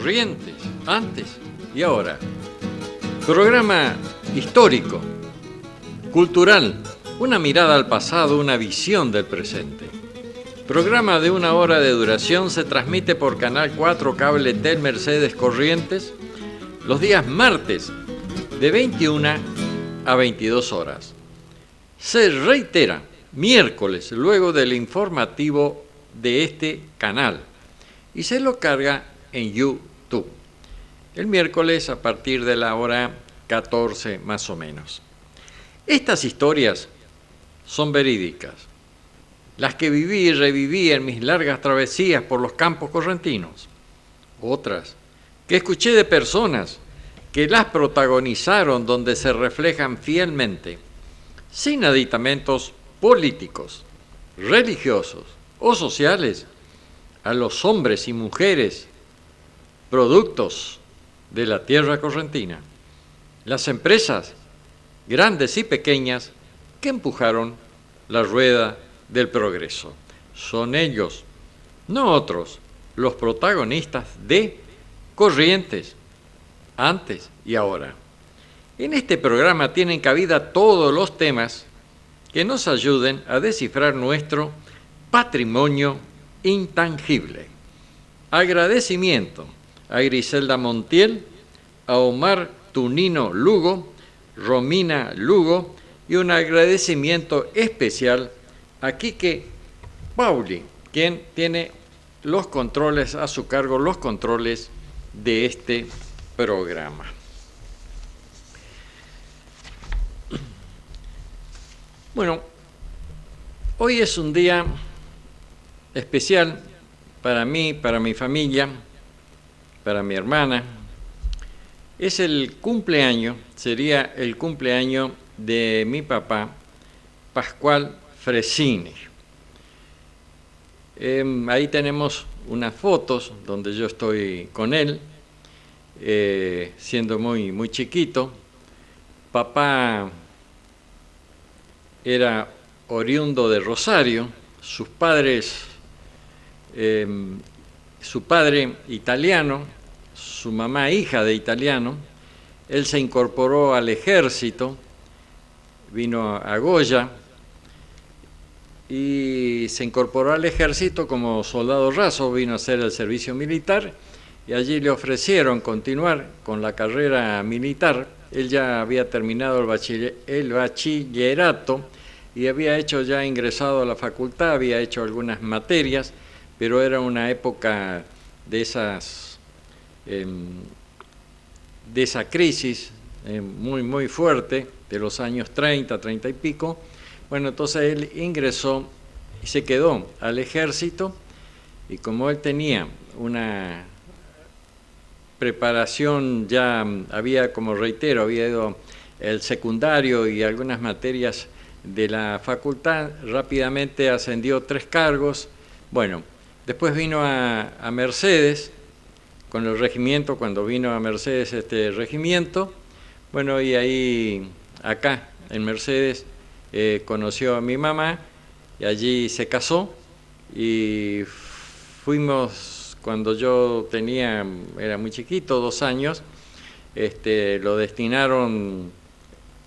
Corrientes, antes y ahora. Programa histórico, cultural, una mirada al pasado, una visión del presente. Programa de 1 hora de duración, se transmite por Canal 4 Cable Tel Mercedes Corrientes los días martes de 21 a 22 horas. Se reitera miércoles luego del informativo de este canal y se lo carga en YouTube el miércoles a partir de la hora 14 más o menos. Estas historias son verídicas, las que viví y reviví en mis largas travesías por los campos correntinos. Otras que escuché de personas que las protagonizaron, donde se reflejan fielmente, sin aditamentos políticos, religiosos o sociales, a los hombres y mujeres productos de la tierra correntina, las empresas, grandes y pequeñas, que empujaron la rueda del progreso. Son ellos, no otros, los protagonistas de Corrientes, antes y ahora. En este programa tienen cabida todos los temas que nos ayuden a descifrar nuestro patrimonio intangible. Agradecimiento a Griselda Montiel, a Omar Tunino Lugo, Romina Lugo, y un agradecimiento especial a Quique Pauli, quien tiene los controles a su cargo, los controles de este programa. Bueno, hoy es un día especial para mí, para mi familia, para mi hermana. Es el cumpleaños, sería el cumpleaños de mi papá, Pascual Fresini. Ahí tenemos unas fotos donde yo estoy con él, siendo muy chiquito. Papá era oriundo de Rosario, sus padres, su padre italiano, su mamá hija de italiano. Él se incorporó al ejército, vino a Goya y se incorporó al ejército como soldado raso, vino a hacer el servicio militar y allí le ofrecieron continuar con la carrera militar. Él ya había terminado el bachillerato y había ya ingresado a la facultad, había hecho algunas materias, pero era una época de esa crisis muy fuerte, de los años 30 y pico. Bueno, entonces él ingresó y se quedó al ejército, y como él tenía una preparación, ya había, como reitero, había ido el secundario y algunas materias de la facultad, rápidamente ascendió 3 cargos. Bueno, después vino a Mercedes con el regimiento, cuando vino a Mercedes este regimiento, bueno, y ahí, acá en Mercedes, conoció a mi mamá y allí se casó, y fuimos, cuando yo era muy chiquito, 2 años, lo destinaron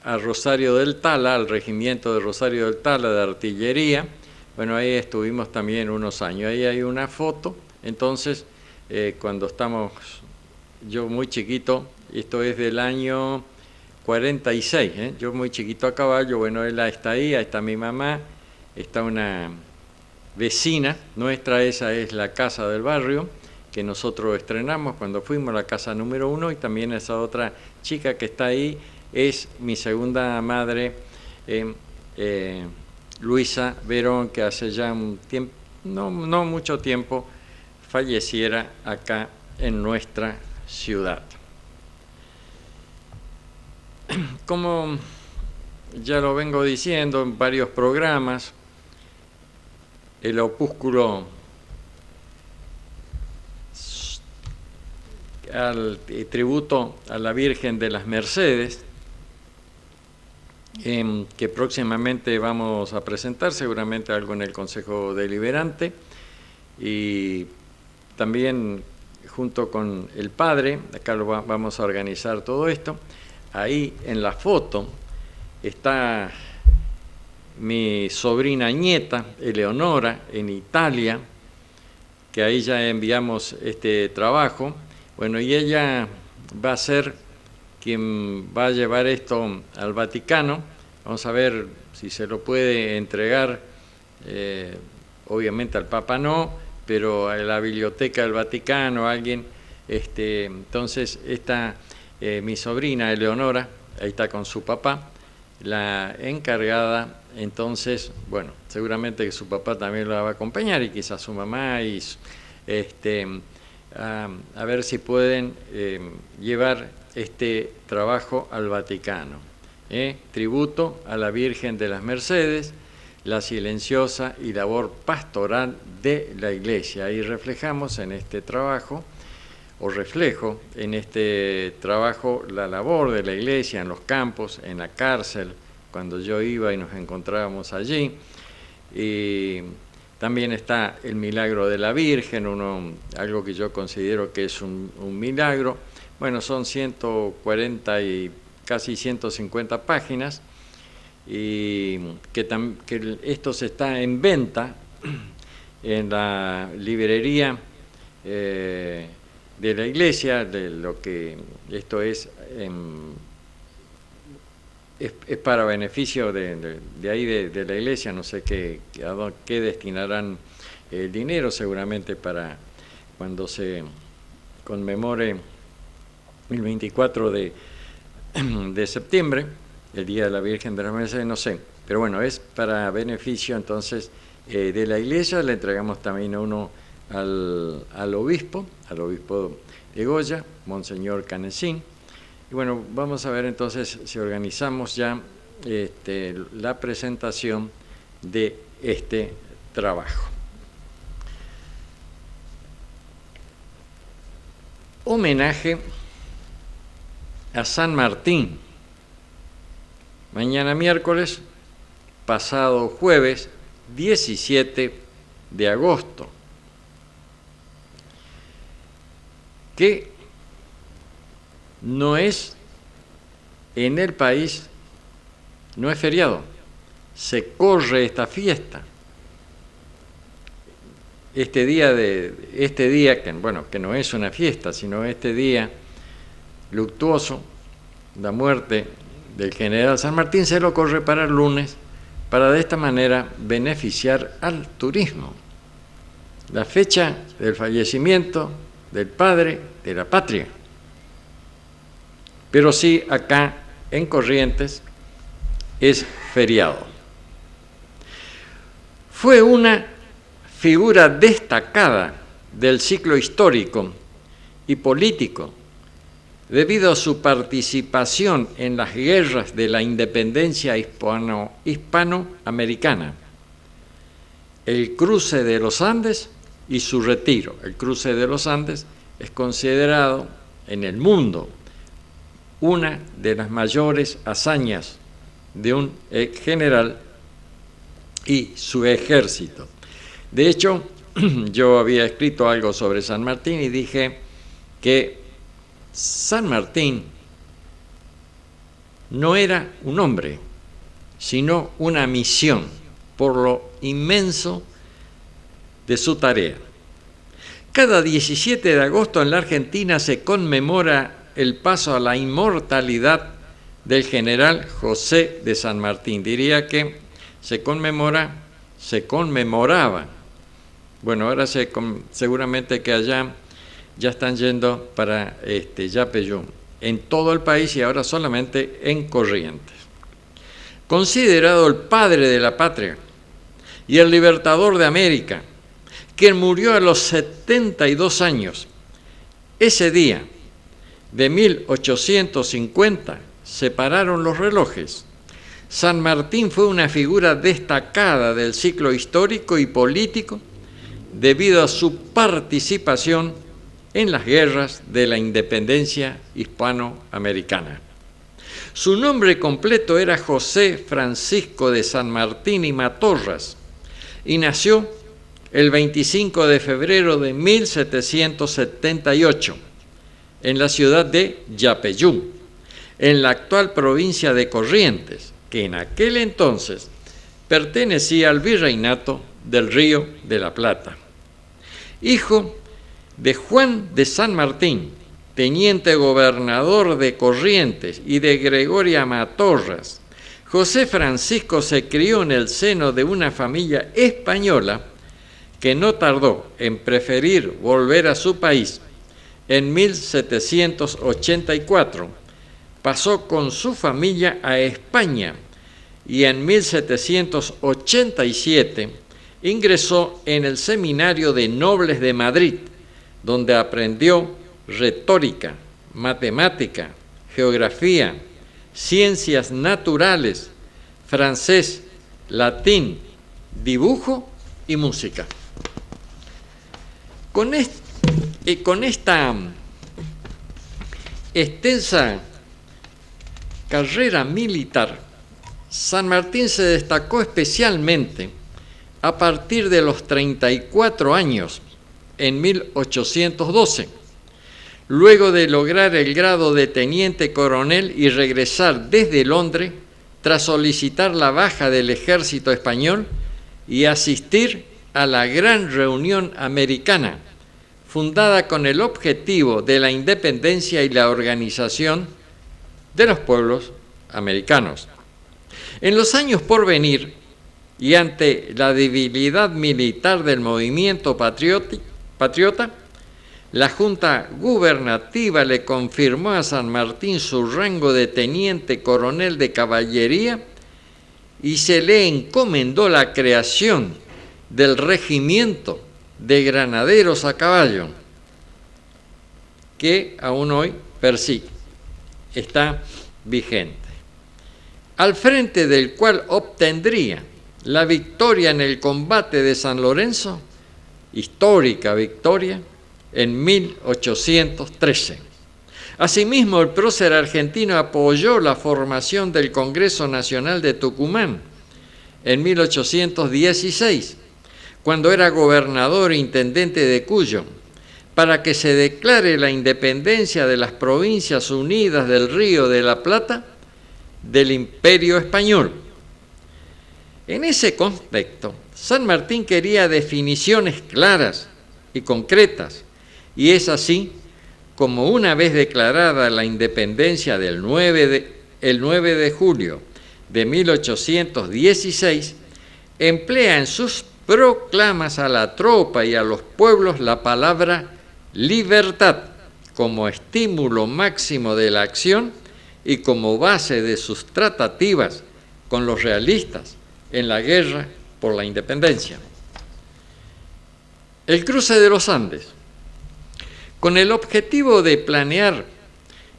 a Rosario del Tala, al regimiento de Rosario del Tala de artillería. Bueno, ahí estuvimos también unos años. Ahí hay una foto. Entonces, cuando estamos, yo muy chiquito, esto es del año 46, yo muy chiquito a caballo. Bueno, él está ahí está mi mamá, está una vecina nuestra, esa es la casa del barrio que nosotros estrenamos cuando fuimos, la casa número 1, y también esa otra chica que está ahí es mi segunda madre, Luisa Verón, que hace ya un tiempo, no mucho tiempo, falleciera acá en nuestra ciudad. Como ya lo vengo diciendo en varios programas, el opúsculo al tributo a la Virgen de las Mercedes, que próximamente vamos a presentar, seguramente algo en el Consejo Deliberante, y también junto con el padre, acá vamos a organizar todo esto. Ahí en la foto está mi sobrina nieta, Eleonora, en Italia, que ahí ya enviamos este trabajo. Bueno, y ella va a ser quien va a llevar esto al Vaticano. Vamos a ver si se lo puede entregar, obviamente al Papa no, pero a la Biblioteca del Vaticano, alguien. Entonces, esta mi sobrina Eleonora, ahí está con su papá, la encargada. Entonces, bueno, seguramente que su papá también la va a acompañar y quizás su mamá, y a ver si pueden llevar este trabajo al Vaticano. Tributo a la Virgen de las Mercedes, la silenciosa y labor pastoral de la Iglesia. Ahí reflejamos en este trabajo, o reflejo en este trabajo, la labor de la Iglesia en los campos, en la cárcel, cuando yo iba y nos encontrábamos allí. Y también está el milagro de la Virgen, algo que yo considero que es un milagro. Bueno, son 140 y casi 150 páginas, y que esto se está en venta en la librería de la iglesia, de lo que esto es para beneficio de ahí de la iglesia. No sé qué destinarán el dinero, seguramente para cuando se conmemore el 24 de septiembre, el Día de la Virgen de las Mercedes, no sé, pero bueno, es para beneficio entonces de la iglesia. Le entregamos también uno al obispo de Goya, Monseñor Canesín. Y bueno, vamos a ver entonces si organizamos ya la presentación de este trabajo. Homenaje a San Martín. Mañana miércoles, pasado jueves 17 de agosto. Que no es en el país, no es feriado, se corre esta fiesta. Este día que no es una fiesta, sino este día luctuoso, la muerte del general San Martín, se lo corre para el lunes, para de esta manera beneficiar al turismo. La fecha del fallecimiento del padre de la patria. Pero sí, acá en Corrientes es feriado. Fue una figura destacada del ciclo histórico y político debido a su participación en las guerras de la independencia hispanoamericana, el cruce de los Andes y su retiro. El cruce de los Andes es considerado en el mundo una de las mayores hazañas de un general y su ejército. De hecho, yo había escrito algo sobre San Martín y dije que San Martín no era un hombre, sino una misión, por lo inmenso de su tarea. Cada 17 de agosto en la Argentina se conmemora el paso a la inmortalidad del general José de San Martín. Diría que se conmemoraba. Bueno, ahora seguramente que allá ya están yendo para Yapeyú, en todo el país, y ahora solamente en Corrientes. Considerado el padre de la patria y el libertador de América, quien murió a los 72 años, ese día de 1850 se pararon los relojes. San Martín fue una figura destacada del ciclo histórico y político debido a su participación en las guerras de la independencia hispanoamericana. Su nombre completo era José Francisco de San Martín y Matorras, y nació el 25 de febrero de 1778, en la ciudad de Yapeyú, en la actual provincia de Corrientes, que en aquel entonces pertenecía al virreinato del Río de la Plata. Hijo de Juan de San Martín, teniente gobernador de Corrientes, y de Gregoria Matorras, José Francisco se crió en el seno de una familia española que no tardó en preferir volver a su país. En 1784 pasó con su familia a España y en 1787 ingresó en el Seminario de Nobles de Madrid, donde aprendió retórica, matemática, geografía, ciencias naturales, francés, latín, dibujo y música. Con esta extensa carrera militar, San Martín se destacó especialmente a partir de los 34 años, en 1812, luego de lograr el grado de teniente coronel y regresar desde Londres tras solicitar la baja del ejército español y asistir a la Gran Reunión Americana, fundada con el objetivo de la independencia y la organización de los pueblos americanos. En los años por venir, y ante la debilidad militar del movimiento patriota, la Junta Gubernativa le confirmó a San Martín su rango de teniente coronel de caballería y se le encomendó la creación del regimiento de granaderos a caballo, que aún hoy persigue, está vigente, al frente del cual obtendría la victoria en el combate de San Lorenzo, histórica victoria, en 1813. Asimismo, el prócer argentino apoyó la formación del Congreso Nacional de Tucumán en 1816, cuando era gobernador e intendente de Cuyo, para que se declare la independencia de las Provincias Unidas del Río de la Plata del Imperio Español. En ese contexto, San Martín quería definiciones claras y concretas, y es así como, una vez declarada la independencia el 9 de julio de 1816, emplea en sus proclamas a la tropa y a los pueblos la palabra libertad como estímulo máximo de la acción y como base de sus tratativas con los realistas en la guerra por la independencia. El cruce de los Andes. Con el objetivo de planear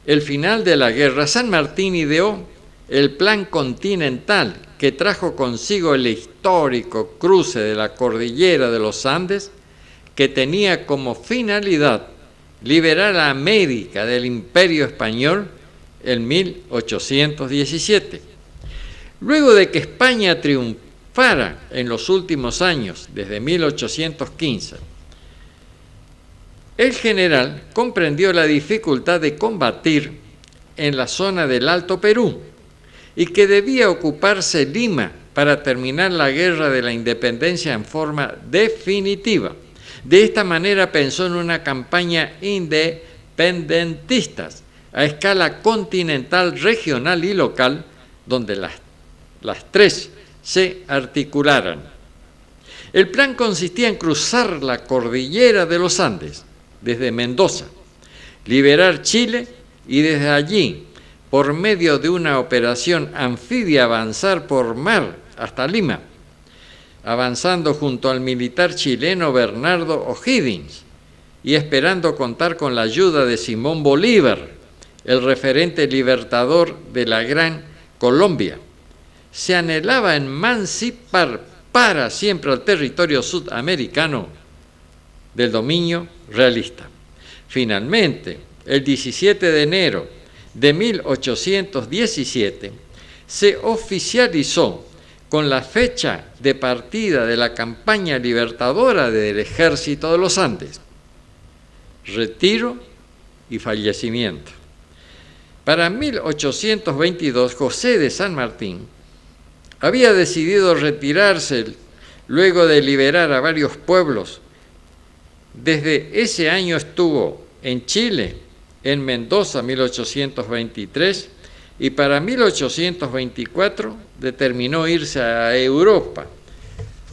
el final de la guerra, San Martín ideó el Plan Continental, que trajo consigo el histórico cruce de la cordillera de los Andes, que tenía como finalidad liberar a América del Imperio Español en 1817. Luego de que España triunfara en los últimos años, desde 1815, el general comprendió la dificultad de combatir en la zona del Alto Perú y que debía ocuparse Lima para terminar la guerra de la independencia en forma definitiva. De esta manera pensó en una campaña independentista a escala continental, regional y local, donde las tres se articularan. El plan consistía en cruzar la cordillera de los Andes desde Mendoza, liberar Chile y desde allí, por medio de una operación anfibia, avanzar por mar hasta Lima, avanzando junto al militar chileno Bernardo O'Higgins y esperando contar con la ayuda de Simón Bolívar, el referente libertador de la Gran Colombia. Se anhelaba emancipar para siempre al territorio sudamericano del dominio realista. Finalmente, el 17 de enero de 1817, se oficializó con la fecha de partida de la campaña libertadora del Ejército de los Andes, retiro y fallecimiento. Para 1822, José de San Martín había decidido retirarse luego de liberar a varios pueblos. Desde ese año estuvo en Chile, en Mendoza, 1823, y para 1824 determinó irse a Europa,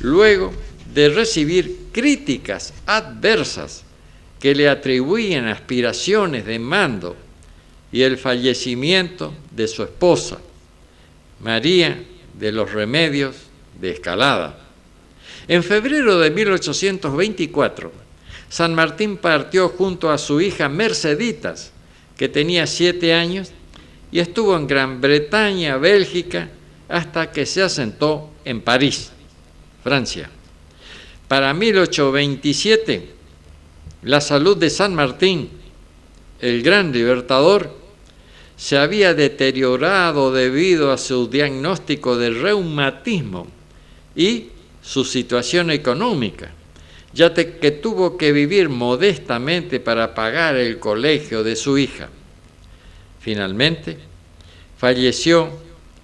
luego de recibir críticas adversas que le atribuían aspiraciones de mando y el fallecimiento de su esposa, María de los Remedios de Escalada. En febrero de 1824, San Martín partió junto a su hija Merceditas, que tenía 7 años, y estuvo en Gran Bretaña, Bélgica, hasta que se asentó en París, Francia. Para 1827, la salud de San Martín, el gran libertador, se había deteriorado debido a su diagnóstico de reumatismo y su situación económica, ya que tuvo que vivir modestamente para pagar el colegio de su hija. Finalmente, falleció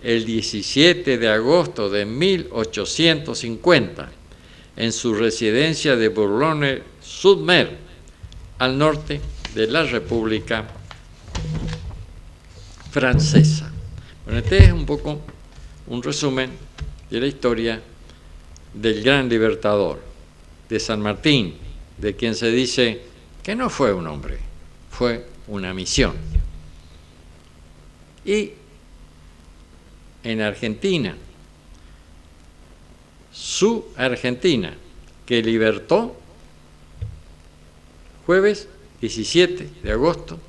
el 17 de agosto de 1850 en su residencia de Boulogne-sur-Mer, al norte de la República Francesa. Bueno, este es un poco un resumen de la historia del gran libertador, de San Martín, de quien se dice que no fue un hombre, fue una misión. Y en Argentina, su Argentina, que libertó jueves 17 de agosto,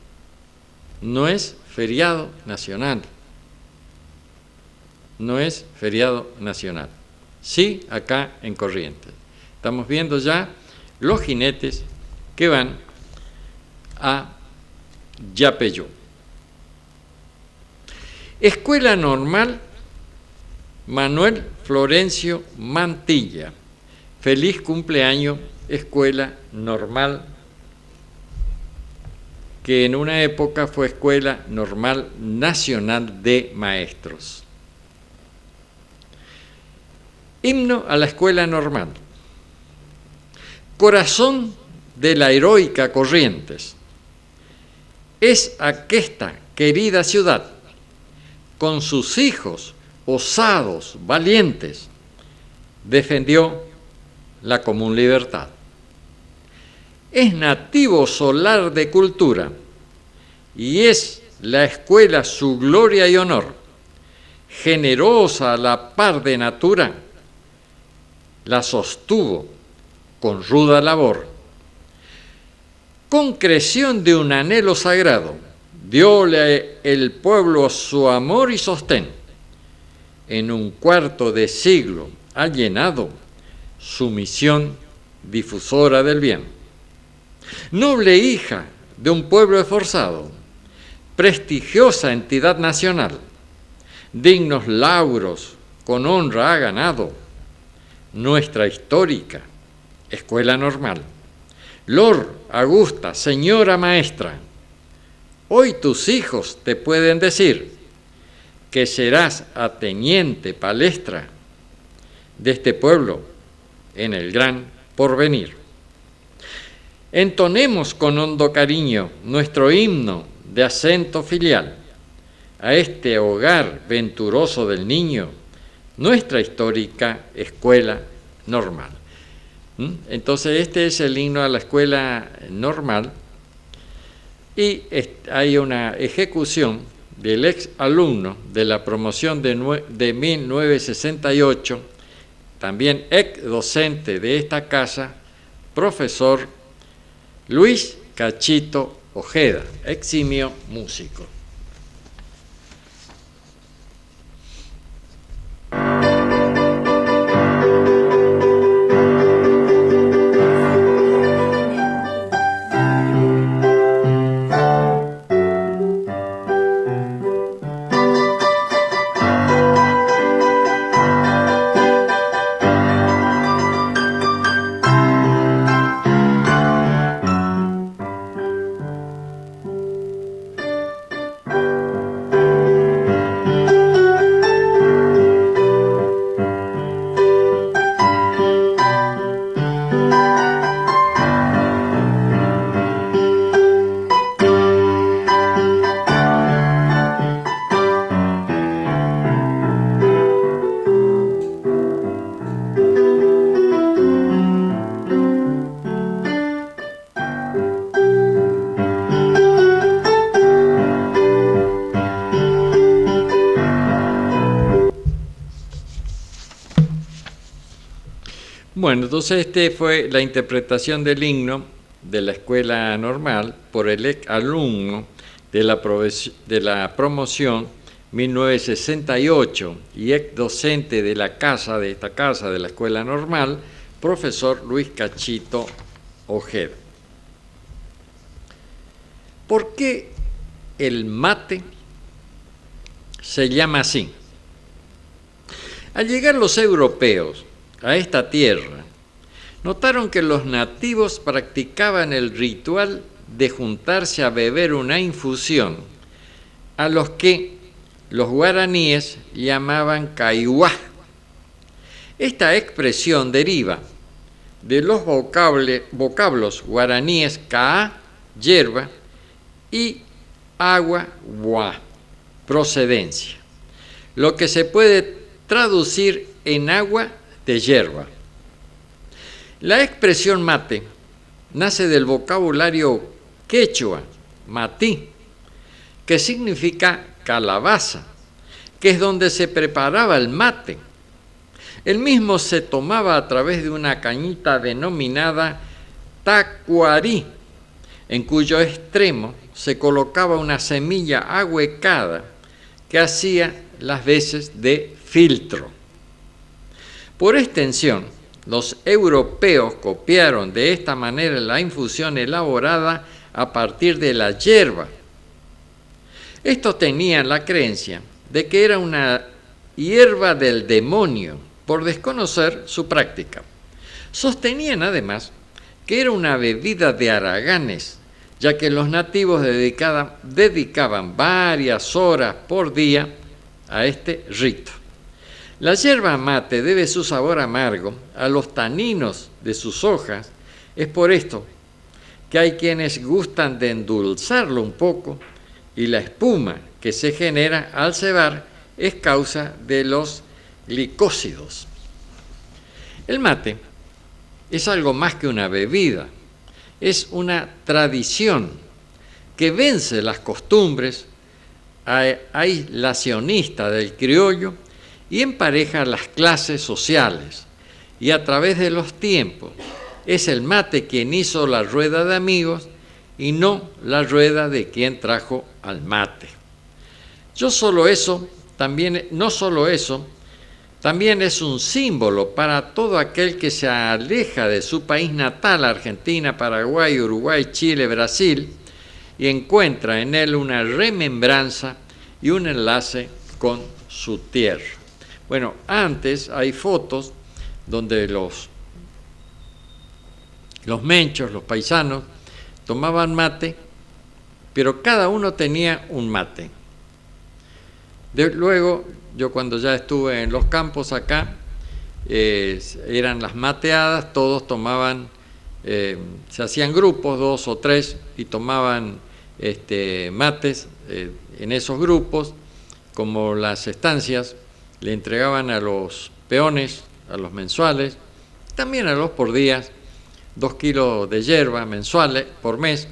no es feriado nacional. No es feriado nacional. Sí, acá en Corrientes. Estamos viendo ya los jinetes que van a Yapeyú. Escuela Normal Manuel Florencio Mantilla. Feliz cumpleaños, Escuela Normal, que en una época fue Escuela Normal Nacional de Maestros. Himno a la Escuela Normal. Corazón de la heroica Corrientes. Es aquesta querida ciudad, con sus hijos osados, valientes, defendió la común libertad. Es nativo solar de cultura y es la escuela su gloria y honor, generosa a la par de natura, la sostuvo con ruda labor. Concreción de un anhelo sagrado, dióle el pueblo su amor y sostén. En un cuarto de siglo ha llenado su misión difusora del bien. Noble hija de un pueblo esforzado, prestigiosa entidad nacional, dignos lauros con honra ha ganado nuestra histórica Escuela Normal. Lor, Augusta, señora maestra, hoy tus hijos te pueden decir que serás ateniente palestra de este pueblo en el gran porvenir. Entonemos con hondo cariño nuestro himno de acento filial a este hogar venturoso del niño, nuestra histórica Escuela Normal. Entonces este es el himno a la Escuela Normal y hay una ejecución del ex alumno de la promoción de 1968, también ex docente de esta casa, profesor Luis Cachito Ojeda, eximio músico. bueno, entonces fue la interpretación del himno de la escuela normal por el ex alumno de la promoción 1968 y ex docente de esta casa de la escuela normal, profesor Luis Cachito Ojeda. ¿Por qué el mate se llama así? Al llegar los europeos a esta tierra, notaron que los nativos practicaban el ritual de juntarse a beber una infusión, a los que los guaraníes llamaban caihuá. Esta expresión deriva de los vocablos guaraníes caá, hierba, y agua, guá, procedencia, lo que se puede traducir en agua de hierba. La expresión mate nace del vocabulario quechua, matí, que significa calabaza, que es donde se preparaba el mate. El mismo se tomaba a través de una cañita denominada tacuarí, en cuyo extremo se colocaba una semilla ahuecada que hacía las veces de filtro. Por extensión, los europeos copiaron de esta manera la infusión elaborada a partir de la hierba. Estos tenían la creencia de que era una hierba del demonio, por desconocer su práctica. Sostenían además que era una bebida de haraganes, ya que los nativos dedicaban varias horas por día a este rito. La yerba mate debe su sabor amargo a los taninos de sus hojas. Es por esto que hay quienes gustan de endulzarlo un poco, y la espuma que se genera al cebar es causa de los glicósidos. El mate es algo más que una bebida, es una tradición que vence las costumbres aislacionistas del criollo y empareja las clases sociales, y a través de los tiempos es el mate quien hizo la rueda de amigos y no la rueda de quien trajo al mate. No solo eso, también es un símbolo para todo aquel que se aleja de su país natal, Argentina, Paraguay, Uruguay, Chile, Brasil, y encuentra en él una remembranza y un enlace con su tierra. Bueno, antes hay fotos donde los menchos, los paisanos, tomaban mate, pero cada uno tenía un mate. Luego, yo cuando ya estuve en los campos acá, eran las mateadas, todos tomaban, se hacían grupos, 2 o 3, y tomaban mates en esos grupos, como las estancias le entregaban a los peones, a los mensuales, también a los por días, 2 kilos de yerba mensuales por mes,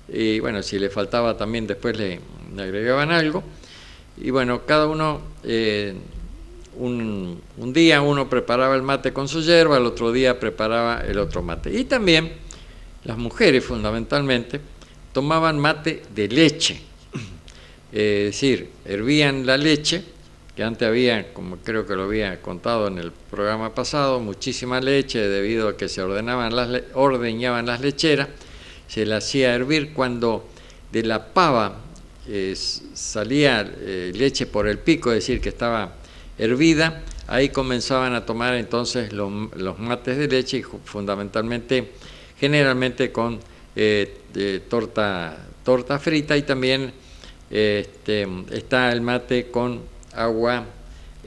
y bueno, si le faltaba también después le agregaban algo, y bueno, cada uno, un día uno preparaba el mate con su yerba, el otro día preparaba el otro mate. Y también las mujeres fundamentalmente tomaban mate de leche, es decir, hervían la leche, que antes había, como creo que lo había contado en el programa pasado, muchísima leche debido a que se ordeñaban las lecheras, se la hacía hervir. Cuando de la pava salía leche por el pico, es decir, que estaba hervida, ahí comenzaban a tomar entonces los mates de leche, y fundamentalmente, generalmente con torta frita, y también está el mate con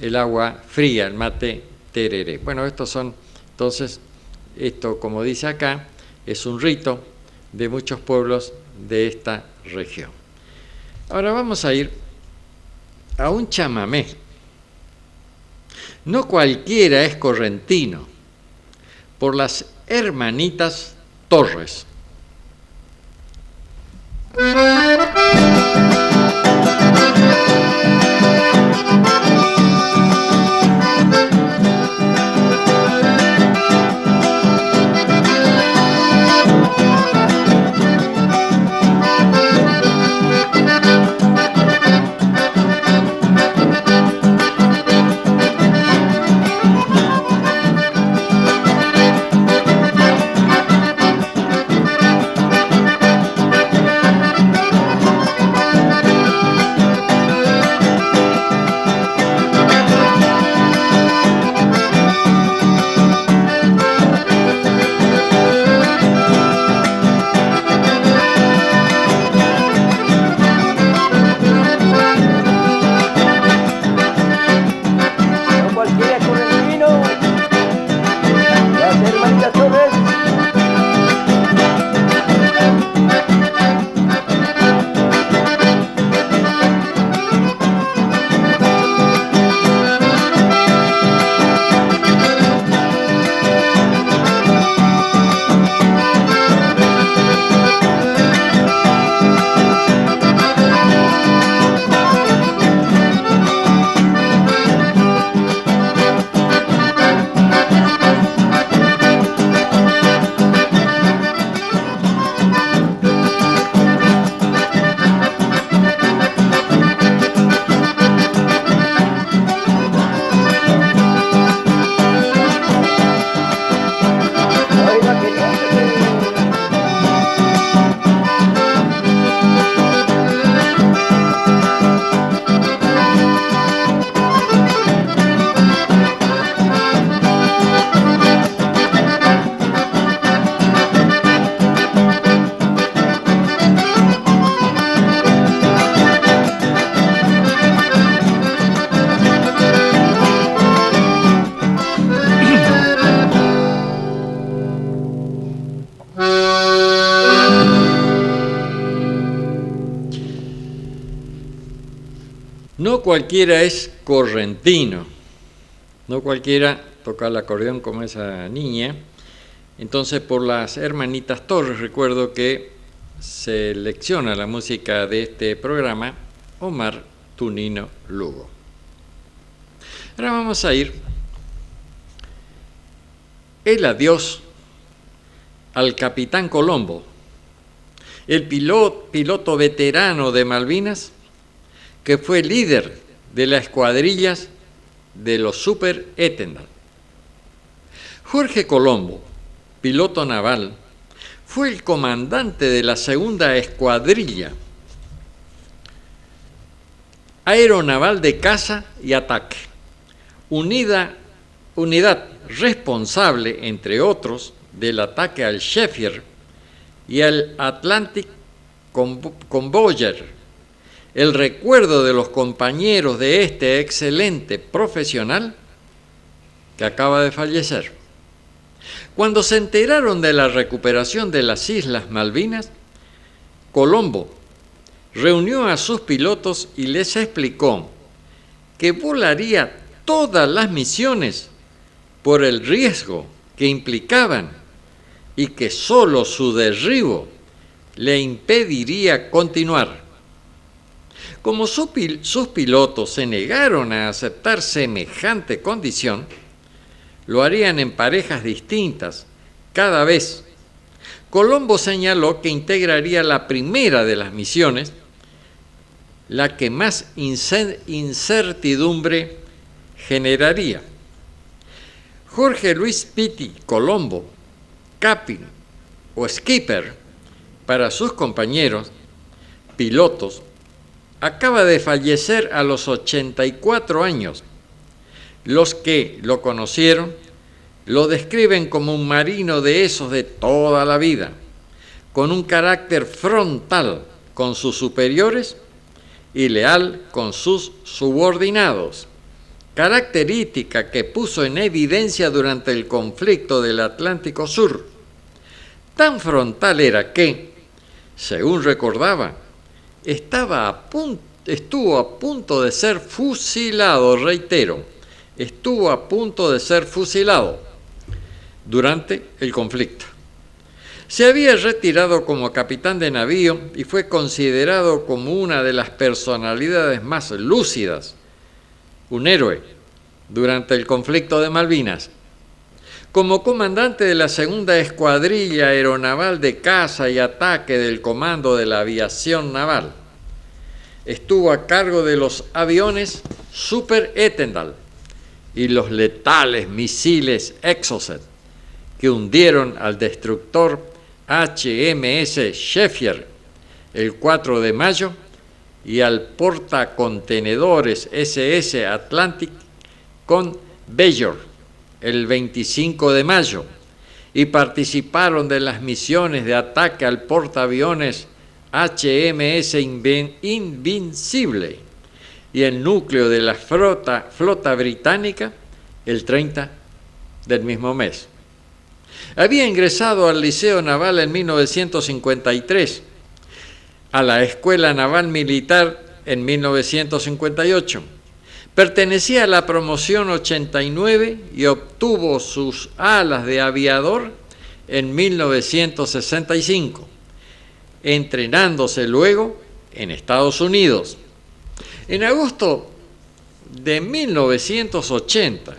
el agua fría, el mate tereré. Bueno, estos son, entonces, esto, como dice acá, es un rito de muchos pueblos de esta región. Ahora vamos a ir a un chamamé. No cualquiera es correntino, por las hermanitas Torres. No cualquiera es correntino, no cualquiera toca el acordeón como esa niña. Entonces, por las hermanitas Torres, recuerdo que selecciona la música de este programa Omar Tunino Lugo. Ahora vamos a ir el adiós al capitán Colombo, el piloto veterano de Malvinas, que fue líder de las escuadrillas de los Super Etendal. Jorge Colombo, piloto naval, fue el comandante de la segunda escuadrilla aeronaval de caza y ataque, unidad responsable, entre otros, del ataque al Sheffield y al Atlantic Convoyer. El recuerdo de los compañeros de este excelente profesional que acaba de fallecer. Cuando se enteraron de la recuperación de las Islas Malvinas, Colombo reunió a sus pilotos y les explicó que volaría todas las misiones por el riesgo que implicaban y que solo su derribo le impediría continuar. Como sus pilotos se negaron a aceptar semejante condición, lo harían en parejas distintas cada vez. Colombo señaló que integraría la primera de las misiones, la que más incertidumbre generaría. Jorge Luis Pitti Colombo, capitán o skipper para sus compañeros pilotos, acaba de fallecer a los 84 años. Los que lo conocieron lo describen como un marino de esos de toda la vida, con un carácter frontal con sus superiores y leal con sus subordinados, característica que puso en evidencia durante el conflicto del Atlántico Sur. Tan frontal era que, según recordaba, estuvo a punto de ser fusilado, reitero, estuvo a punto de ser fusilado durante el conflicto. Se había retirado como capitán de navío y fue considerado como una de las personalidades más lúcidas, un héroe, durante el conflicto de Malvinas. Como comandante de la segunda escuadrilla aeronaval de caza y ataque del Comando de la Aviación Naval, estuvo a cargo de los aviones Super Etendal y los letales misiles Exocet, que hundieron al destructor HMS Sheffield el 4 de mayo y al portacontenedores SS Atlantic Convoyer el 25 de mayo, y participaron de las misiones de ataque al portaaviones HMS Invincible y el núcleo de la flota británica el 30 del mismo mes. Había ingresado al Liceo Naval en 1953, a la Escuela Naval Militar en 1958. Pertenecía a la promoción 89 y obtuvo sus alas de aviador en 1965, entrenándose luego en Estados Unidos. En agosto de 1980,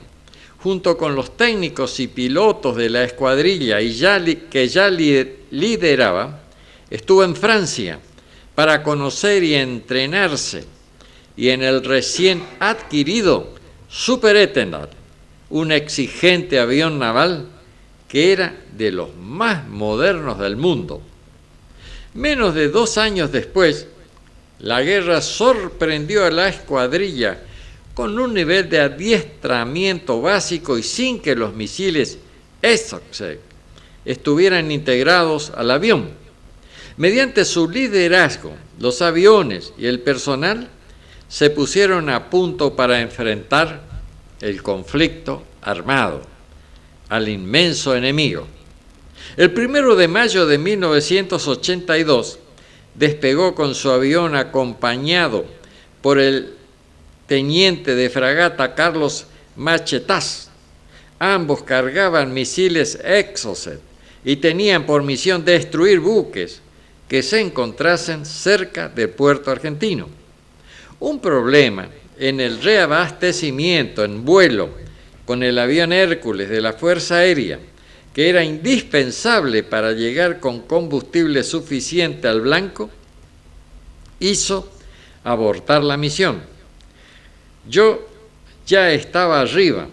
junto con los técnicos y pilotos de la escuadrilla que ya lideraba, estuvo en Francia para conocer y entrenarse, y en el recién adquirido Super Etendal, un exigente avión naval que era de los más modernos del mundo. Menos de 2 años después, la guerra sorprendió a la escuadrilla con un nivel de adiestramiento básico y sin que los misiles Exocet estuvieran integrados al avión. Mediante su liderazgo, los aviones y el personal se pusieron a punto para enfrentar el conflicto armado al inmenso enemigo. El 1 de mayo de 1982 despegó con su avión acompañado por el teniente de fragata Carlos Machetaz. Ambos cargaban misiles Exocet y tenían por misión destruir buques que se encontrasen cerca del puerto argentino. Un problema en el reabastecimiento en vuelo con el avión Hércules de la Fuerza Aérea, que era indispensable para llegar con combustible suficiente al blanco, hizo abortar la misión. Yo ya estaba arriba,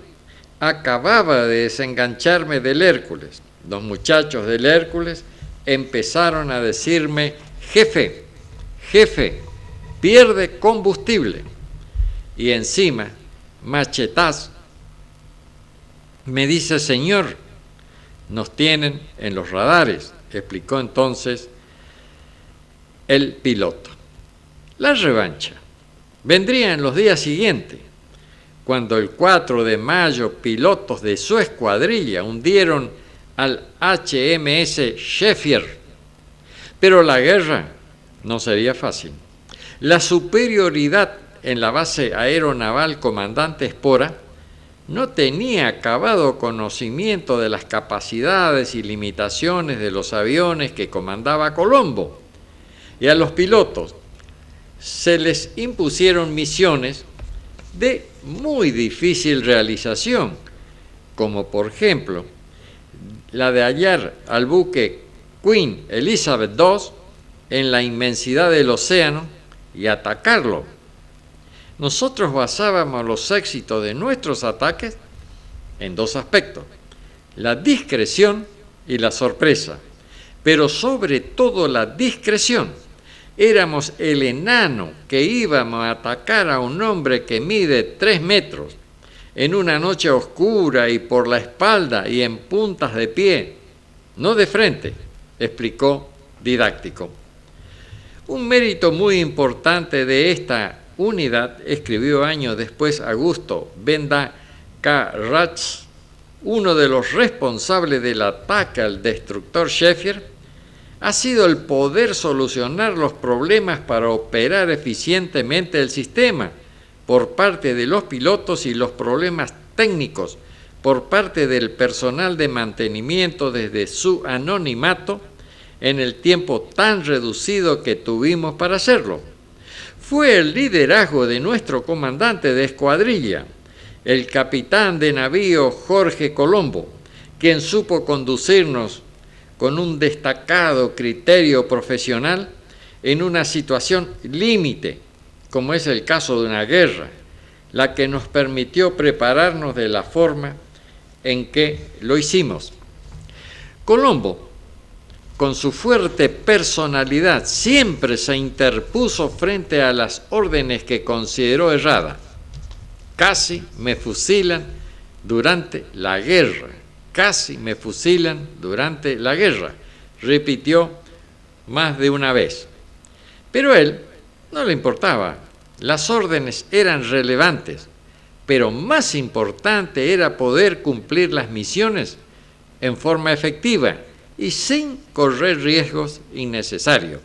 acababa de desengancharme del Hércules. Los muchachos del Hércules empezaron a decirme: jefe, pierde combustible. Y encima, Machetaz me dice: señor, nos tienen en los radares, explicó entonces el piloto. La revancha vendría en los días siguientes, cuando el 4 de mayo pilotos de su escuadrilla hundieron al HMS Sheffield. Pero la guerra no sería fácil. La superioridad en la base aeronaval Comandante Espora no tenía acabado conocimiento de las capacidades y limitaciones de los aviones que comandaba Colombo, y a los pilotos se les impusieron misiones de muy difícil realización, como por ejemplo la de hallar al buque Queen Elizabeth II en la inmensidad del océano y atacarlo. Nosotros basábamos los éxitos de nuestros ataques en dos aspectos: la discreción y la sorpresa, pero sobre todo la discreción. Éramos el enano que íbamos a atacar a un hombre que mide 3 metros en una noche oscura y por la espalda y en puntas de pie, no de frente, explicó didáctico. Un mérito muy importante de esta unidad, escribió años después Augusto Benda Carratz, uno de los responsables del ataque al destructor Sheffield, ha sido el poder solucionar los problemas para operar eficientemente el sistema por parte de los pilotos y los problemas técnicos por parte del personal de mantenimiento desde su anonimato en el tiempo tan reducido que tuvimos para hacerlo. Fue el liderazgo de nuestro comandante de escuadrilla, el capitán de navío Jorge Colombo, quien supo conducirnos con un destacado criterio profesional en una situación límite, como es el caso de una guerra, la que nos permitió prepararnos de la forma en que lo hicimos. Colombo, con su fuerte personalidad, siempre se interpuso frente a las órdenes que consideró erradas. Casi me fusilan durante la guerra. Casi me fusilan durante la guerra, repitió más de una vez. Pero a él no le importaba. Las órdenes eran relevantes, pero más importante era poder cumplir las misiones en forma efectiva y sin correr riesgos innecesarios.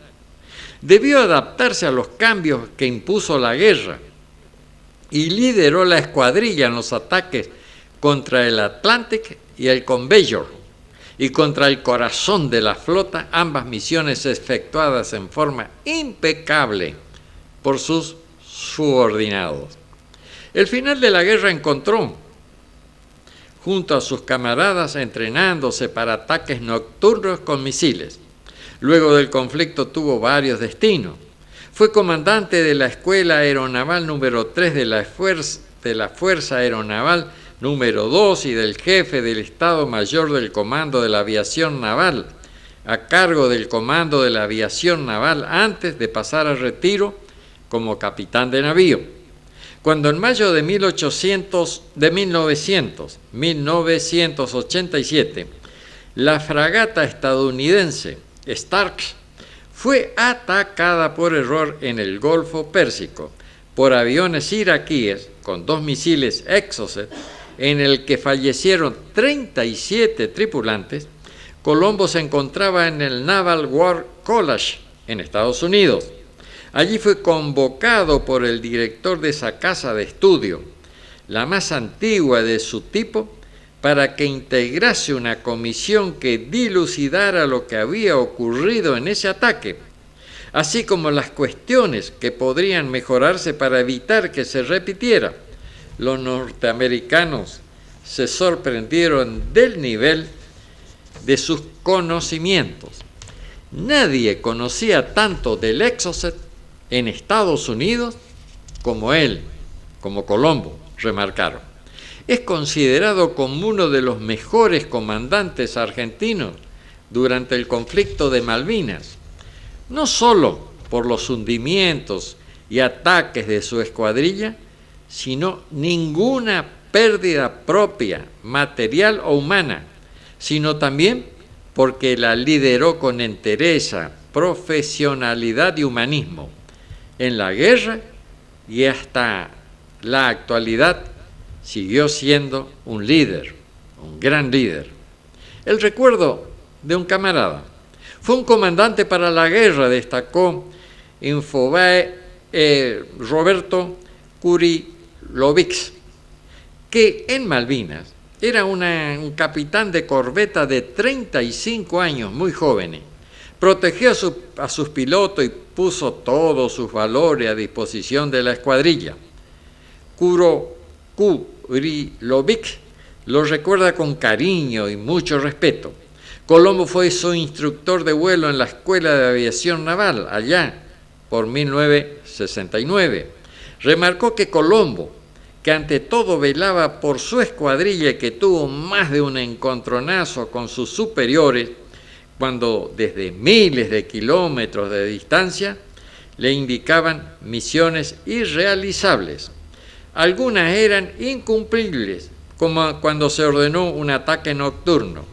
Debió adaptarse a los cambios que impuso la guerra y lideró la escuadrilla en los ataques contra el Atlantic y el Conveyor, y contra el corazón de la flota, ambas misiones efectuadas en forma impecable por sus subordinados. El final de la guerra encontró, junto a sus camaradas, entrenándose para ataques nocturnos con misiles. Luego del conflicto tuvo varios destinos. Fue comandante de la Escuela Aeronaval número 3 de la Fuerza Aeronaval número 2 y del jefe del Estado Mayor del Comando de la Aviación Naval, a cargo del Comando de la Aviación Naval antes de pasar a retiro como capitán de navío. Cuando en mayo de 1987, la fragata estadounidense Starks fue atacada por error en el Golfo Pérsico por aviones iraquíes con 2 misiles Exocet, en el que fallecieron 37 tripulantes, Colombo se encontraba en el Naval War College en Estados Unidos. Allí fue convocado por el director de esa casa de estudio, la más antigua de su tipo, para que integrase una comisión que dilucidara lo que había ocurrido en ese ataque, así como las cuestiones que podrían mejorarse para evitar que se repitiera. Los norteamericanos se sorprendieron del nivel de sus conocimientos. Nadie conocía tanto del Exocet en Estados Unidos como él, como Colombo, remarcaron. Es considerado como uno de los mejores comandantes argentinos durante el conflicto de Malvinas, no solo por los hundimientos y ataques de su escuadrilla, sino ninguna pérdida propia, material o humana, sino también porque la lideró con entereza, profesionalidad y humanismo en la guerra, y hasta la actualidad siguió siendo un líder, un gran líder. El recuerdo de un camarada: fue un comandante para la guerra, destacó Infobae Roberto Kurilovich, que en Malvinas era un capitán de corbeta de 35 años, muy joven. Protegió a sus pilotos y puso todos sus valores a disposición de la escuadrilla. Kurilovich lo recuerda con cariño y mucho respeto. Colombo fue su instructor de vuelo en la Escuela de Aviación Naval, allá por 1969. Remarcó que Colombo, que ante todo velaba por su escuadrilla y que tuvo más de un encontronazo con sus superiores, cuando desde miles de kilómetros de distancia le indicaban misiones irrealizables. Algunas eran incumplibles, como cuando se ordenó un ataque nocturno.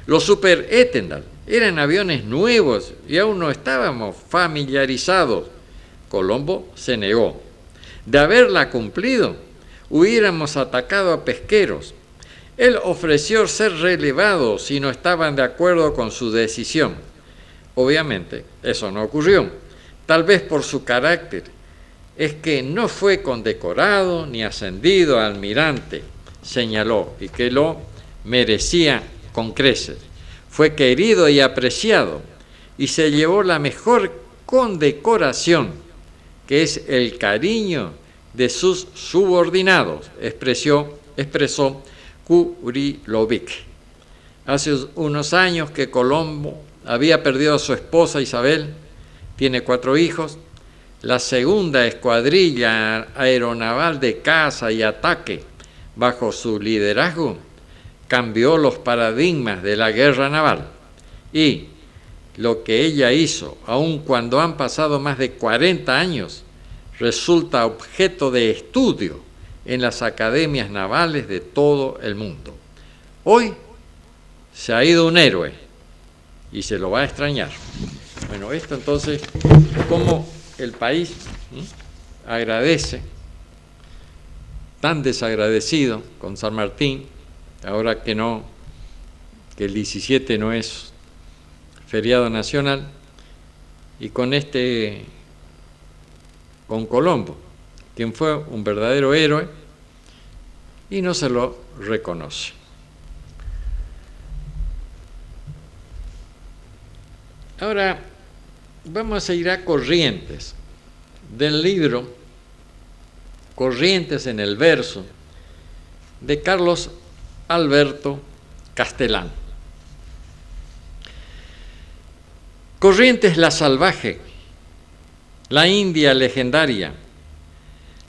Los Super Etendal eran aviones nuevos y aún no estábamos familiarizados. Colombo se negó. De haberla cumplido, hubiéramos atacado a pesqueros. Él ofreció ser relevado si no estaban de acuerdo con su decisión. Obviamente, eso no ocurrió. Tal vez por su carácter, es que no fue condecorado ni ascendido a almirante, señaló, y que lo merecía con creces. Fue querido y apreciado, y se llevó la mejor condecoración, que es el cariño de sus subordinados, expresó Kurilovich. Hace unos años que Colombo había perdido a su esposa Isabel, tiene 4 hijos. La segunda escuadrilla aeronaval de caza y ataque, bajo su liderazgo, cambió los paradigmas de la guerra naval. Y lo que ella hizo, aun cuando han pasado más de 40 años, resulta objeto de estudio en las academias navales de todo el mundo. Hoy se ha ido un héroe y se lo va a extrañar. Bueno, esto entonces, como el país agradece, tan desagradecido con San Martín, ahora que el 17 no es feriado nacional, y con Colombo, quien fue un verdadero héroe, y no se lo reconoce. Ahora vamos a ir a Corrientes, del libro Corrientes en el verso, de Carlos Alberto Castellán. Corrientes la salvaje, la india legendaria,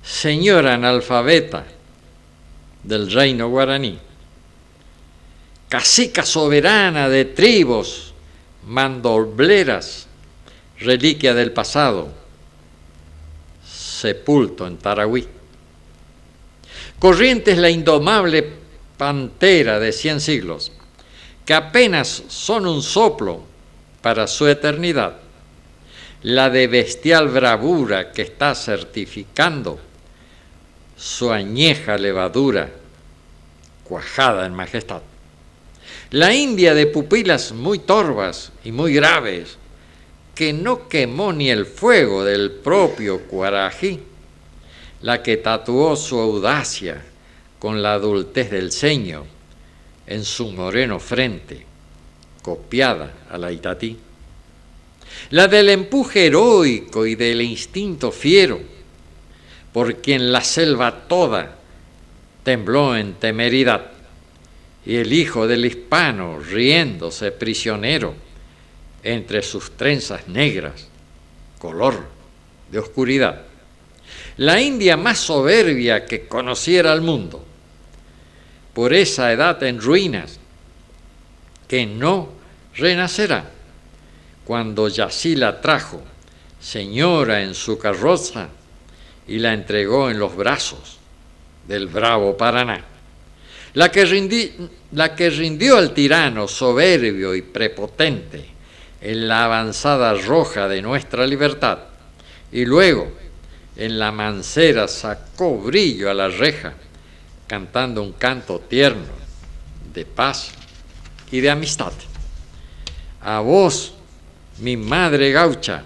señora analfabeta del reino guaraní, cacica soberana de tribus mandobleras, reliquia del pasado, sepulto en Tarahui. Corrientes la indomable pantera de 100 siglos, que apenas son un soplo para su eternidad, la de bestial bravura que está certificando su añeja levadura, cuajada en majestad. La India de pupilas muy torvas y muy graves, que no quemó ni el fuego del propio Cuarají, la que tatuó su audacia con la adultez del ceño en su moreno frente, copiada a la Itatí. La del empuje heroico y del instinto fiero, por quien la selva toda tembló en temeridad, y el hijo del hispano riéndose prisionero entre sus trenzas negras, color de oscuridad. La India más soberbia que conociera al mundo, por esa edad en ruinas, que no renacerá, cuando Yazí la trajo, señora en su carroza, y la entregó en los brazos del bravo Paraná. La que rindió al tirano soberbio y prepotente en la avanzada roja de nuestra libertad, y luego en la mancera sacó brillo a la reja, cantando un canto tierno de paz y de amistad. A vos, mi madre gaucha,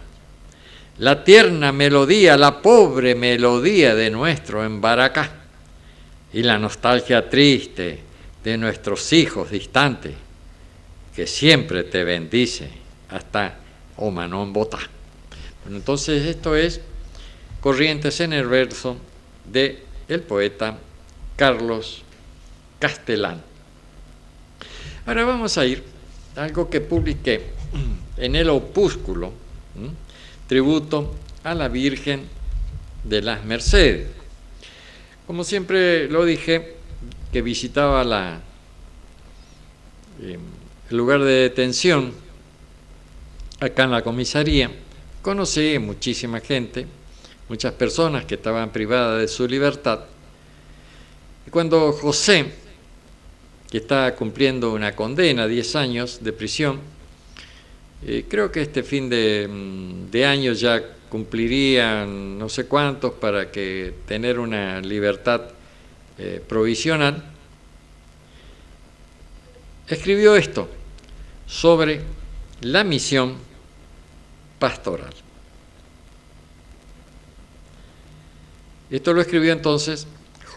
la tierna melodía, la pobre melodía de nuestro Embaracá, y la nostalgia triste de nuestros hijos distantes, que siempre te bendice hasta Omanón Botá. Bueno, entonces esto es Corrientes en el verso del poeta Carlos Castelán. Ahora vamos a ir a algo que publiqué en el opúsculo, Tributo a la Virgen de las Mercedes. Como siempre lo dije, que visitaba el lugar de detención acá en la comisaría, conocí muchísima gente, muchas personas que estaban privadas de su libertad. Y cuando José, que está cumpliendo una condena, 10 años de prisión, creo que este fin de año ya cumplirían no sé cuántos para que tener una libertad provisional, escribió esto sobre la misión pastoral. Esto lo escribió entonces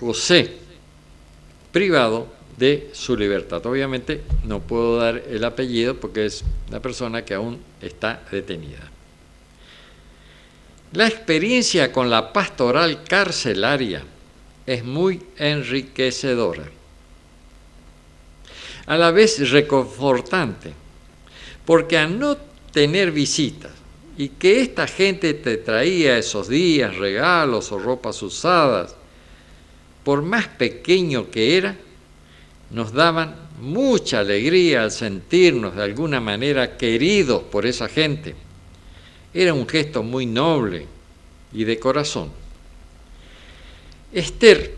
José, privado de su libertad. Obviamente no puedo dar el apellido porque es una persona que aún está detenida. La experiencia con la pastoral carcelaria es muy enriquecedora, a la vez reconfortante, porque al no tener visitas y que esta gente te traía esos días regalos o ropas usadas, por más pequeño que era, nos daban mucha alegría al sentirnos de alguna manera queridos por esa gente. Era un gesto muy noble y de corazón. Esther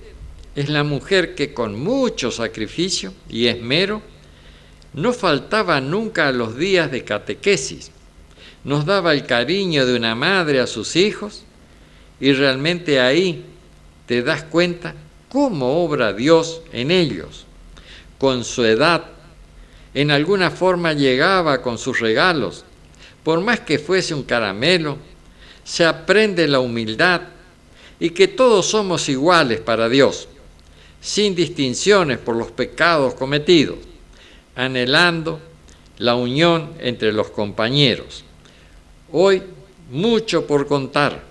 es la mujer que con mucho sacrificio y esmero no faltaba nunca a los días de catequesis, nos daba el cariño de una madre a sus hijos, y realmente ahí te das cuenta cómo obra Dios en ellos. Con su edad, en alguna forma llegaba con sus regalos. Por más que fuese un caramelo, se aprende la humildad y que todos somos iguales para Dios, sin distinciones por los pecados cometidos, anhelando la unión entre los compañeros. Hoy mucho por contar,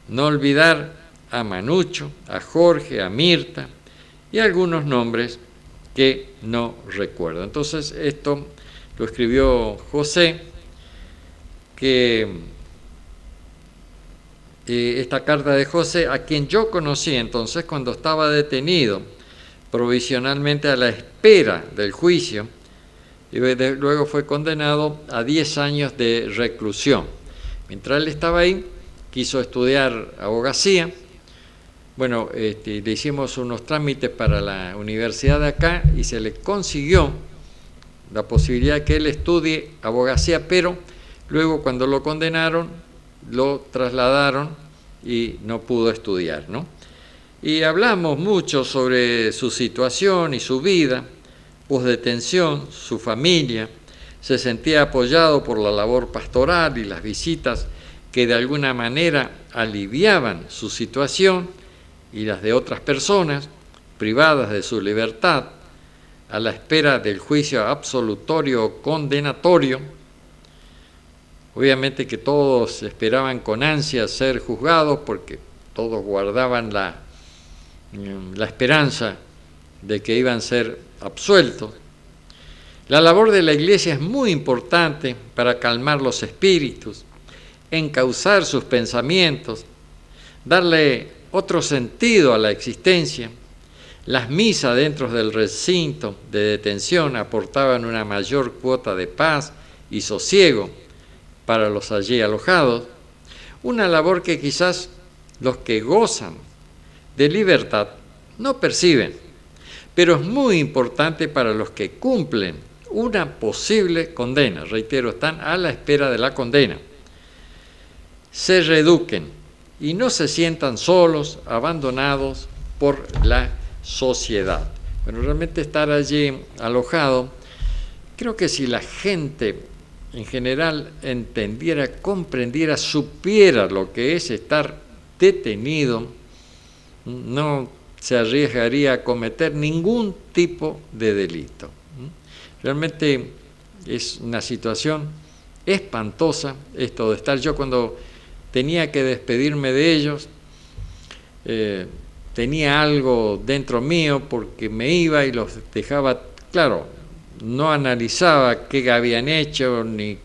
no olvidar a Manucho, a Jorge, a Mirta y algunos nombres que no recuerdo. Entonces esto lo escribió José, que esta carta de José, a quien yo conocí entonces cuando estaba detenido provisionalmente a la espera del juicio, y luego fue condenado a 10 años de reclusión. Mientras él estaba ahí, quiso estudiar abogacía. Bueno, le hicimos unos trámites para la universidad de acá y se le consiguió la posibilidad de que él estudie abogacía, pero luego cuando lo condenaron, lo trasladaron y no pudo estudiar, ¿no? Y hablamos mucho sobre su situación y su vida, posdetención, su familia, se sentía apoyado por la labor pastoral y las visitas que de alguna manera aliviaban su situación y las de otras personas privadas de su libertad a la espera del juicio absolutorio o condenatorio. Obviamente que todos esperaban con ansia ser juzgados porque todos guardaban la esperanza de que iban a ser absueltos. La labor de la Iglesia es muy importante para calmar los espíritus, encauzar sus pensamientos, darle otro sentido a la existencia. Las misas dentro del recinto de detención aportaban una mayor cuota de paz y sosiego para los allí alojados, una labor que quizás los que gozan de libertad no perciben, pero es muy importante para los que cumplen una posible condena. Reitero, están a la espera de la condena. Se reeduquen y no se sientan solos, abandonados por la sociedad. Bueno, realmente estar allí alojado, creo que si la gente en general entendiera, comprendiera, supiera lo que es estar detenido, no se arriesgaría a cometer ningún tipo de delito. Realmente es una situación espantosa esto de estar. Yo cuando tenía que despedirme de ellos, tenía algo dentro mío porque me iba y los dejaba, claro, no analizaba qué habían hecho, ni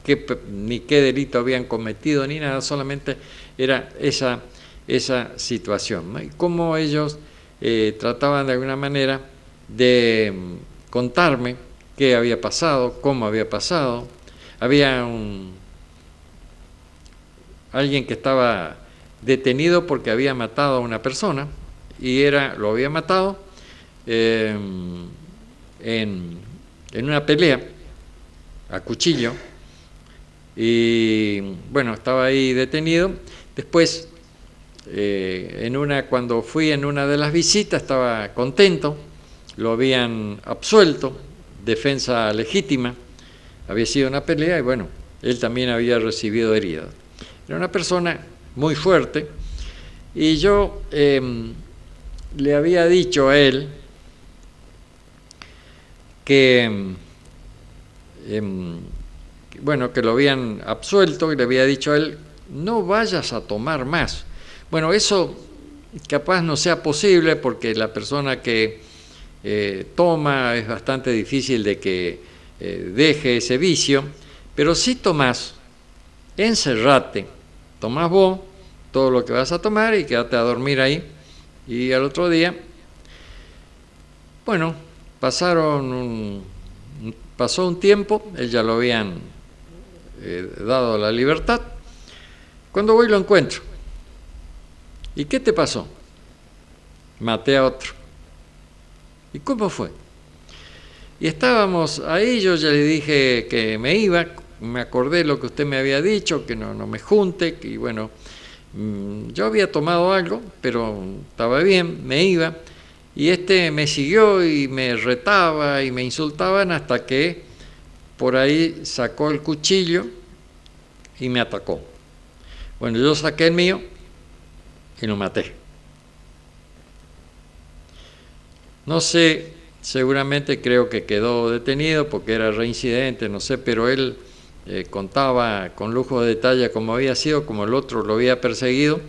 qué delito habían cometido, ni nada, solamente era esa situación, ¿no? Y cómo ellos trataban de alguna manera de contarme qué había pasado, cómo había pasado. Había alguien que estaba detenido porque había matado a una persona y lo había matado en una pelea a cuchillo y bueno, estaba ahí detenido. Después cuando fui en una de las visitas estaba contento, lo habían absuelto, defensa legítima, había sido una pelea y bueno, él también había recibido heridas. Era una persona muy fuerte y yo le había dicho a él que que lo habían absuelto y le había dicho a él, no vayas a tomar más. Bueno, eso capaz no sea posible porque la persona que toma es bastante difícil de que deje ese vicio, pero si tomás, encerrate, tomás vos todo lo que vas a tomar y quédate a dormir ahí. Y al otro día, bueno, pasó un tiempo, él ya lo habían dado la libertad. Cuando voy lo encuentro. ¿Y qué te pasó? Maté a otro. ¿Y cómo fue? Y estábamos ahí, yo ya le dije que me iba, me acordé lo que usted me había dicho, que no me junte, y bueno, yo había tomado algo, pero estaba bien, me iba, y me siguió y me retaba y me insultaban hasta que por ahí sacó el cuchillo y me atacó. Bueno, yo saqué el mío y lo maté. No sé, seguramente creo que quedó detenido porque era reincidente, no sé, pero él contaba con lujo de detalle cómo había sido, como el otro lo había perseguido,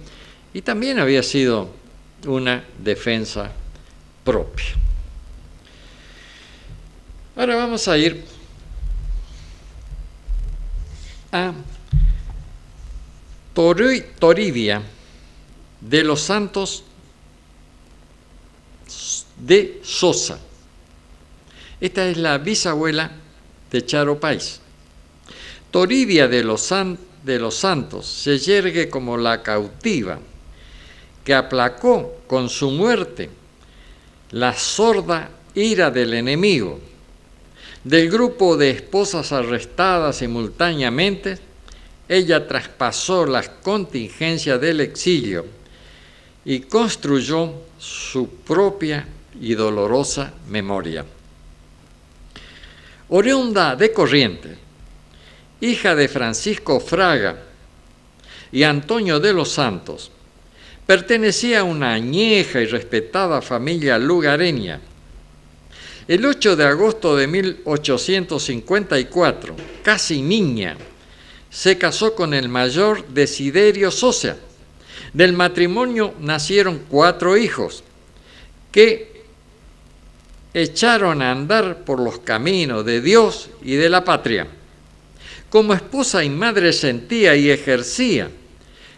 y también había sido una defensa propia. Ahora vamos a ir a Toribia de los Santos de Sosa. Esta es la bisabuela de Charo Páez. Toribia de los Santos se yergue como la cautiva que aplacó con su muerte la sorda ira del enemigo. Del grupo de esposas arrestadas simultáneamente, ella traspasó las contingencias del exilio y construyó su propia y dolorosa memoria. Oriunda de Corrientes, hija de Francisco Fraga y Antonio de los Santos, pertenecía a una añeja y respetada familia lugareña. El 8 de agosto de 1854, casi niña, se casó con el mayor Desiderio Sosa. Del matrimonio nacieron 4 hijos que echaron a andar por los caminos de Dios y de la patria. Como esposa y madre sentía y ejercía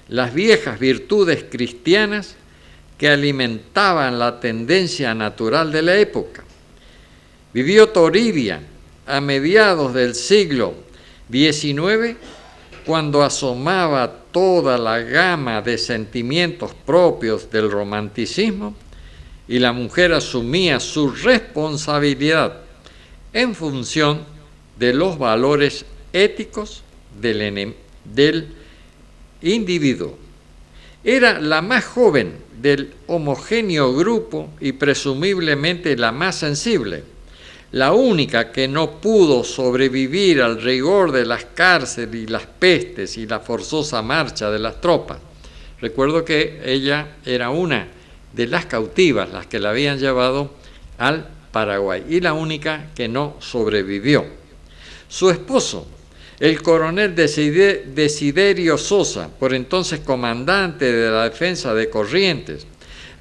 las viejas virtudes cristianas que alimentaban la tendencia natural de la época. Vivió Toribia a mediados del siglo XIX, cuando asomaba toda la gama de sentimientos propios del romanticismo y la mujer asumía su responsabilidad en función de los valores éticos del individuo. Era la más joven del homogéneo grupo y presumiblemente la más sensible, la única que no pudo sobrevivir al rigor de las cárceles y las pestes y la forzosa marcha de las tropas. Recuerdo que ella era una de las cautivas, las que la habían llevado al Paraguay, y la única que no sobrevivió. Su esposo, el coronel Desiderio Sosa, por entonces comandante de la defensa de Corrientes,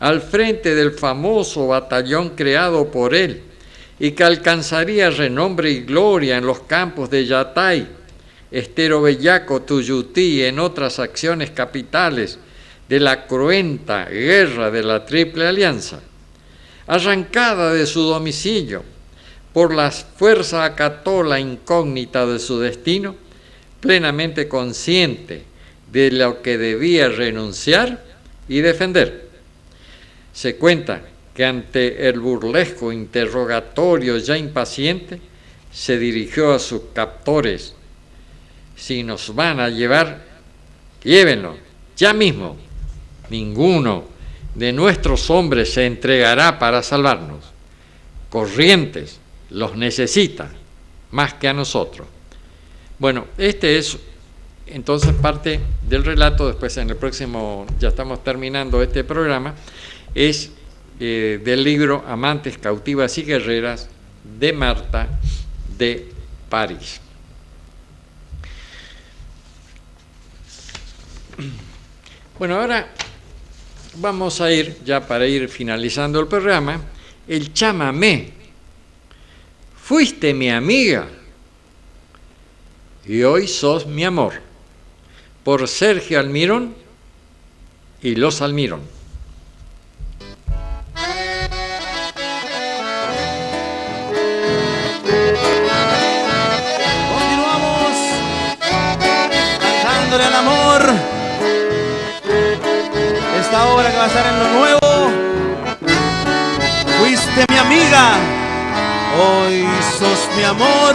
al frente del famoso batallón creado por él, y que alcanzaría renombre y gloria en los campos de Yatay, Estero Bellaco, Tuyutí y en otras acciones capitales de la cruenta guerra de la Triple Alianza. Arrancada de su domicilio por la fuerza, acató la incógnita de su destino, plenamente consciente de lo que debía renunciar y defender. Se cuenta que ante el burlesco interrogatorio ya impaciente, se dirigió a sus captores: si nos van a llevar, llévenlo, ya mismo. Ninguno de nuestros hombres se entregará para salvarnos. Corrientes los necesita más que a nosotros. Bueno, este es entonces parte del relato. Después en el próximo, ya estamos terminando este programa, es del libro Amantes, cautivas y guerreras de Marta de París. Bueno, ahora vamos a ir, ya para ir finalizando el programa, el chamamé. Fuiste mi amiga y hoy sos mi amor, por Sergio Almirón y los Almirón. Continuamos cantándole al amor. Esta obra que va a estar en lo nuevo. Fuiste mi amiga, hoy sos mi amor.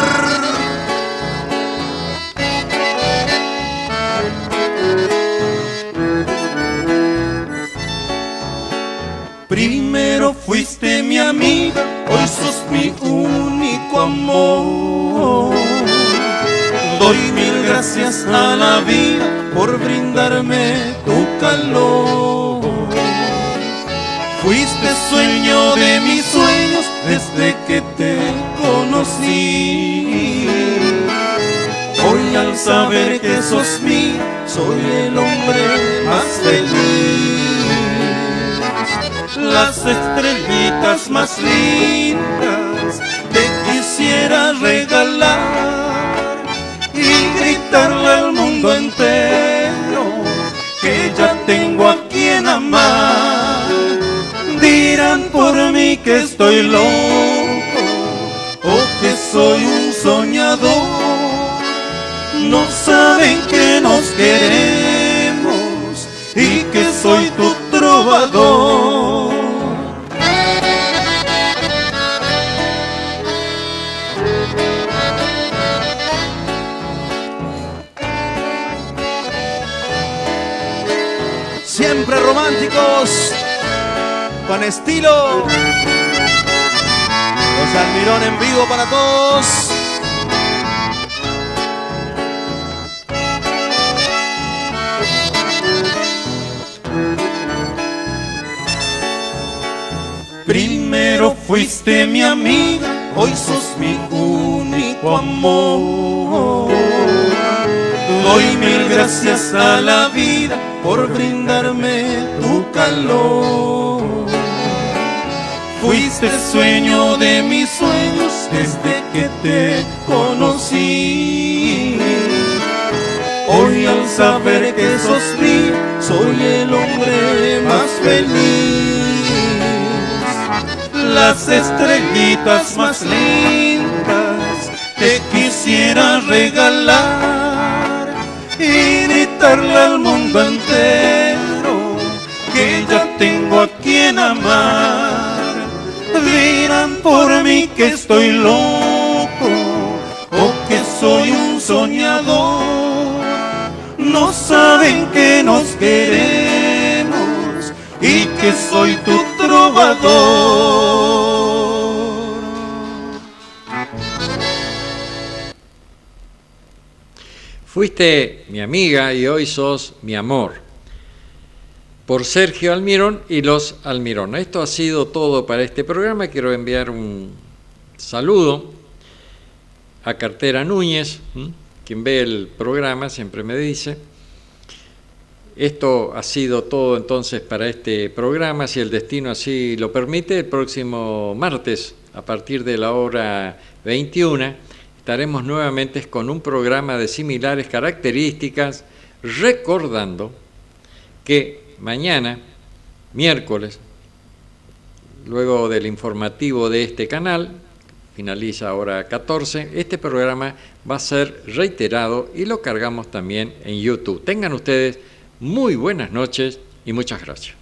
Primero fuiste mi amiga, hoy sos mi único amor. Doy mil gracias a la vida por brindarme tu calor. Fuiste sueño de mis sueños desde que te conocí. Hoy al saber que sos mía, soy el hombre más feliz. Las estrellitas más lindas te quisiera regalar y gritarle al mundo entero que ya tengo a quien amar. Dirán por mí que estoy loco o que soy un soñador. No saben que nos queremos y que soy tu trovador. Siempre románticos, con estilo. Los Almirón en vivo para todos. Fuiste mi amiga, hoy sos mi único amor. Doy mil gracias a la vida por brindarme tu calor. Fuiste sueño de mis sueños desde que te conocí. Hoy al saber que sos mío, soy el hombre más feliz. Las estrellitas más lindas te quisiera regalar y gritarle al mundo entero que ya tengo a quien amar. Dirán por mí que estoy loco o que soy un soñador. No saben que nos queremos y que soy tu trovador. Fuiste mi amiga y hoy sos mi amor. Por Sergio Almirón y los Almirón. Esto ha sido todo para este programa. Quiero enviar un saludo a Cartera Núñez, quien ve el programa, siempre me dice. Esto ha sido todo entonces para este programa, si el destino así lo permite. El próximo martes, a partir de la hora 21, estaremos nuevamente con un programa de similares características, recordando que mañana, miércoles, luego del informativo de este canal, finaliza ahora 14, este programa va a ser reiterado y lo cargamos también en YouTube. Tengan ustedes muy buenas noches y muchas gracias.